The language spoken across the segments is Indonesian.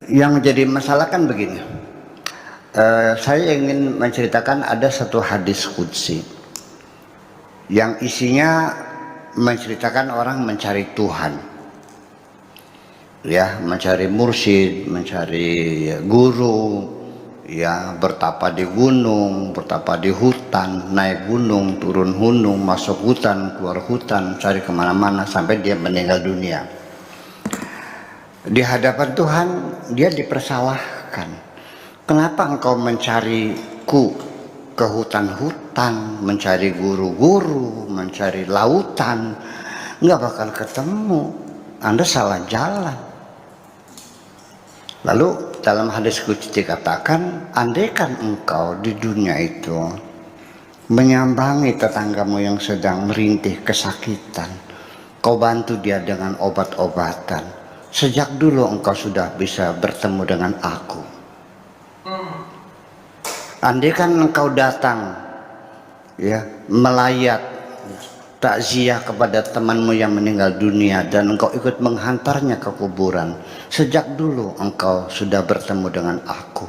Yang menjadi masalah kan begini, saya ingin menceritakan ada satu hadis qudsi yang isinya menceritakan orang mencari Tuhan, ya, mencari mursyid, mencari guru, ya, bertapa di gunung, bertapa di hutan, naik gunung, turun gunung, masuk hutan, keluar hutan, cari kemana-mana sampai dia meninggal dunia. Di hadapan Tuhan dia dipersalahkan. Kenapa engkau mencariku ke hutan-hutan, mencari guru-guru, mencari lautan, nggak bakal ketemu, Anda salah jalan. Lalu dalam hadis qudsi dikatakan, andaikan engkau di dunia itu menyambangi tetanggamu yang sedang merintih kesakitan, kau bantu dia dengan obat-obatan, sejak dulu engkau sudah bisa bertemu dengan aku. Andaikan engkau datang, ya, melayat takziah kepada temanmu yang meninggal dunia dan engkau ikut menghantarnya ke kuburan, sejak dulu engkau sudah bertemu dengan aku.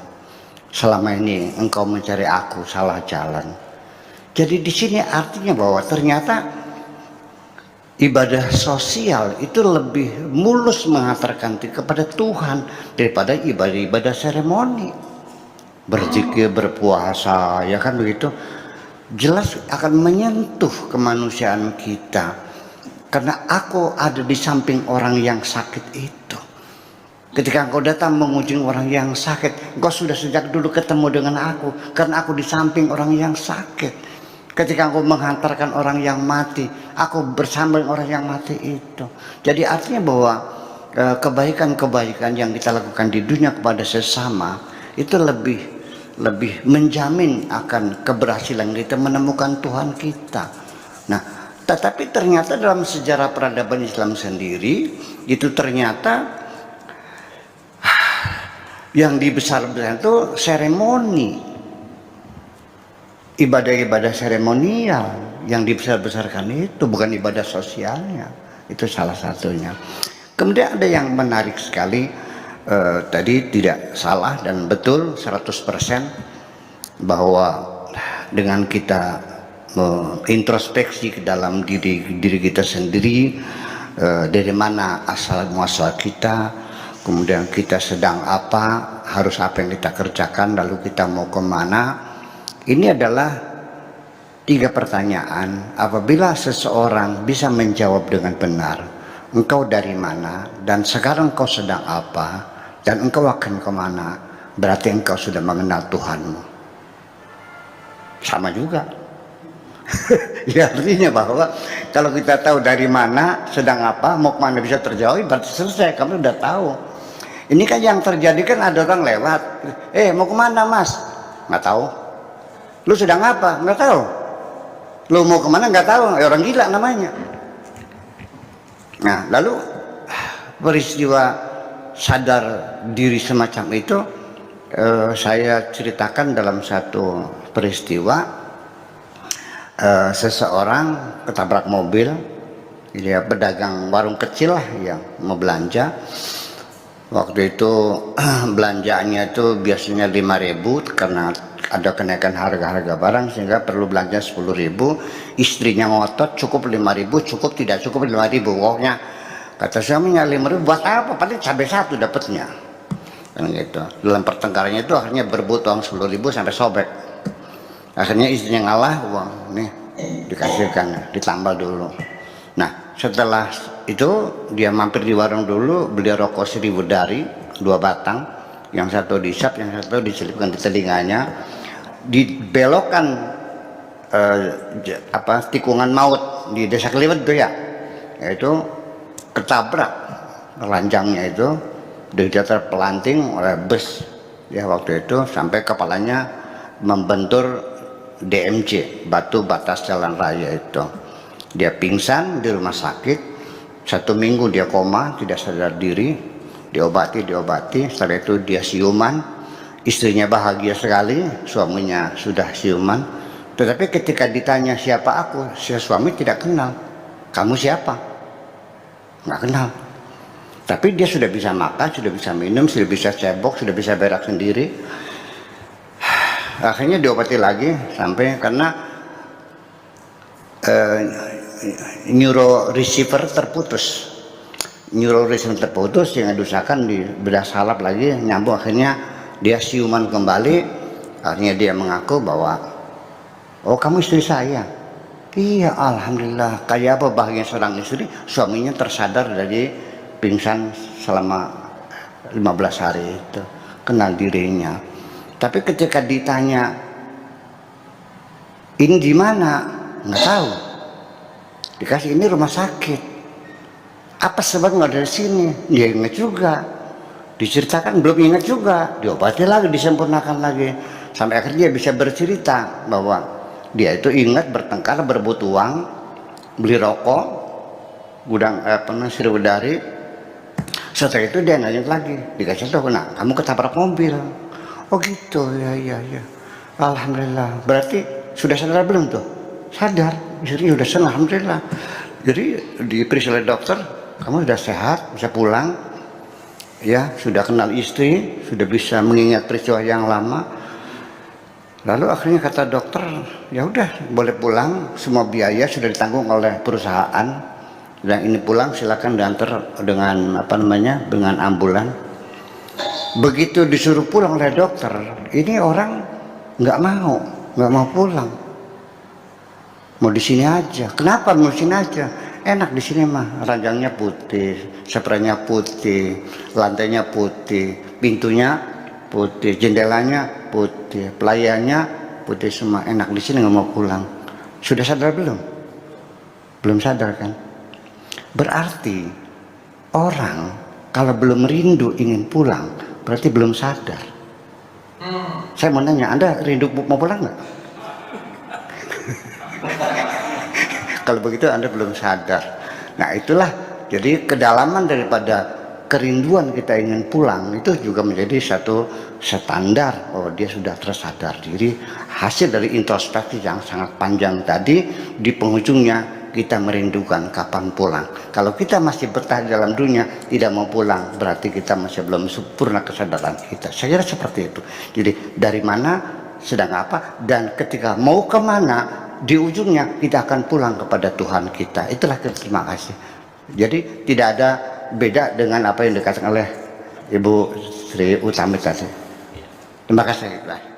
Selama ini engkau mencari aku salah jalan. Jadi di sini artinya bahwa ternyata ibadah sosial itu lebih mulus menghantarkan kepada Tuhan daripada ibadah-ibadah seremoni. Berzikir, berpuasa, ya kan begitu, jelas akan menyentuh kemanusiaan kita, karena aku ada di samping orang yang sakit itu. Ketika engkau datang mengunjungi orang yang sakit, engkau sudah sejak dulu ketemu dengan aku, karena aku di samping orang yang sakit. Ketika engkau menghantarkan orang yang mati, aku bersama orang yang mati itu. Jadi artinya bahwa kebaikan-kebaikan yang kita lakukan di dunia kepada sesama itu lebih menjamin akan keberhasilan kita menemukan Tuhan kita. Nah, tetapi ternyata dalam sejarah peradaban Islam sendiri itu ternyata yang dibesar-besarkan itu seremoni, ibadah-ibadah seremonial yang dibesar-besarkan itu, bukan ibadah sosialnya. Itu salah satunya. Kemudian ada yang menarik sekali. Tadi tidak salah dan betul 100% bahwa dengan kita introspeksi ke dalam diri kita sendiri, dari mana asal muasal kita, kemudian kita sedang apa, harus apa yang kita kerjakan, lalu kita mau kemana. Ini adalah 3 pertanyaan. Apabila seseorang bisa menjawab dengan benar, engkau dari mana dan sekarang engkau sedang apa dan engkau akan kemana, berarti engkau sudah mengenal Tuhanmu. Sama juga. Ya, artinya bahwa kalau kita tahu dari mana, sedang apa, mau kemana bisa terjauh, berarti selesai, kamu udah tahu. Ini kan yang terjadi kan ada orang lewat, mau kemana mas? Nggak tahu. Lu sedang apa? Nggak tahu. Lu mau kemana? Nggak tahu. Orang gila namanya. Nah, lalu peristiwa sadar diri semacam itu saya ceritakan dalam satu peristiwa. Seseorang ketabrak mobil, dia pedagang warung kecil lah yang mau belanja. Waktu itu belanjaannya itu biasanya 5.000 karena ada kenaikan harga barang sehingga perlu belanja 10.000. Istrinya ngotot cukup 5.000, cukup tidak cukup 5.000. Pokoknya kata suaminya 5.000 buat apa? Paling cabai 1 dapatnya. Kan gitu. Dalam pertengkarannya itu akhirnya berebut uang 10.000 sampai sobek. Akhirnya istrinya ngalah, uang nih dikasihkan, ditambal dulu. Nah, setelah itu dia mampir di warung dulu, beli rokok 1.000 dari 2 batang, yang satu diisap, yang satu diselipkan di telinganya, dibelokkan tikungan maut di Desa Keliwet itu ya, yaitu ketabrak ranjangnya itu, dia terpelanting oleh bus ya waktu itu sampai kepalanya membentur DMJ, batu batas jalan raya itu. Dia pingsan di rumah sakit 1 minggu, dia koma, tidak sadar diri, diobati, setelah itu dia siuman. Istrinya bahagia sekali, suaminya sudah siuman. Tetapi ketika ditanya siapa aku, si suami tidak kenal. Kamu siapa? Nggak kenal. Tapi dia sudah bisa makan, sudah bisa minum, sudah bisa cebok, sudah bisa berak sendiri. Akhirnya diobati lagi sampai karena neuro receiver terputus. Neuro receiver terputus yang diusahakan di bedah salap lagi nyambung, akhirnya dia siuman kembali. Akhirnya dia mengaku bahwa, oh kamu istri saya. Iya, alhamdulillah. Kayak apa bahagia seorang istri, suaminya tersadar dari pingsan selama 15 hari itu, kenal dirinya. Tapi ketika ditanya ini di mana, nggak tahu. Dikasih ini rumah sakit. Apa sebabnya dari sini? Dia ingat juga. Diceritakan belum ingat juga. Diobati lagi, disempurnakan lagi. Sampai akhirnya dia bisa bercerita bahwa dia itu ingat bertengkar, berebut uang, beli rokok, gudang Sriwedari. Setelah itu dia nanya lagi, dikasih tahu, nah kamu ketabrak mobil. Oh gitu, ya. Alhamdulillah. Berarti sudah sadar belum tuh? Sadar, istrinya sudah senang, alhamdulillah. Jadi diperiksa oleh dokter, kamu sudah sehat, bisa pulang. Ya, sudah kenal istri, sudah bisa mengingat peristiwa yang lama. Lalu akhirnya kata dokter, ya udah boleh pulang, semua biaya sudah ditanggung oleh perusahaan. Dan ini pulang silakan diantar dengan dengan ambulan. Begitu disuruh pulang oleh dokter, ini orang nggak mau pulang, mau di sini aja. Kenapa mau di sini aja? Enak di sini mah, ranjangnya putih, spraynya putih, lantainya putih, pintunya putih, jendelanya putih, pelayannya putih semua. Enak di sini, nggak mau pulang. Sudah sadar belum? Belum sadar kan? Berarti orang kalau belum rindu ingin pulang, berarti belum sadar. Saya mau nanya, Anda rindu mau pulang nggak? Kalau begitu Anda belum sadar. Nah itulah, jadi kedalaman daripada kerinduan kita ingin pulang itu juga menjadi satu standar. Oh dia sudah tersadar diri, hasil dari introspeksi yang sangat panjang tadi. Di penghujungnya kita merindukan kapan pulang. Kalau kita masih betah dalam dunia tidak mau pulang, berarti kita masih belum sempurna kesadaran kita. Saya kira seperti itu. Jadi dari mana, sedang apa, dan ketika mau kemana, di ujungnya kita akan pulang kepada Tuhan kita. Itulah terima kasih. Jadi tidak ada beda dengan apa yang dikatakan oleh Ibu Sri Utami tadi. Terima kasih.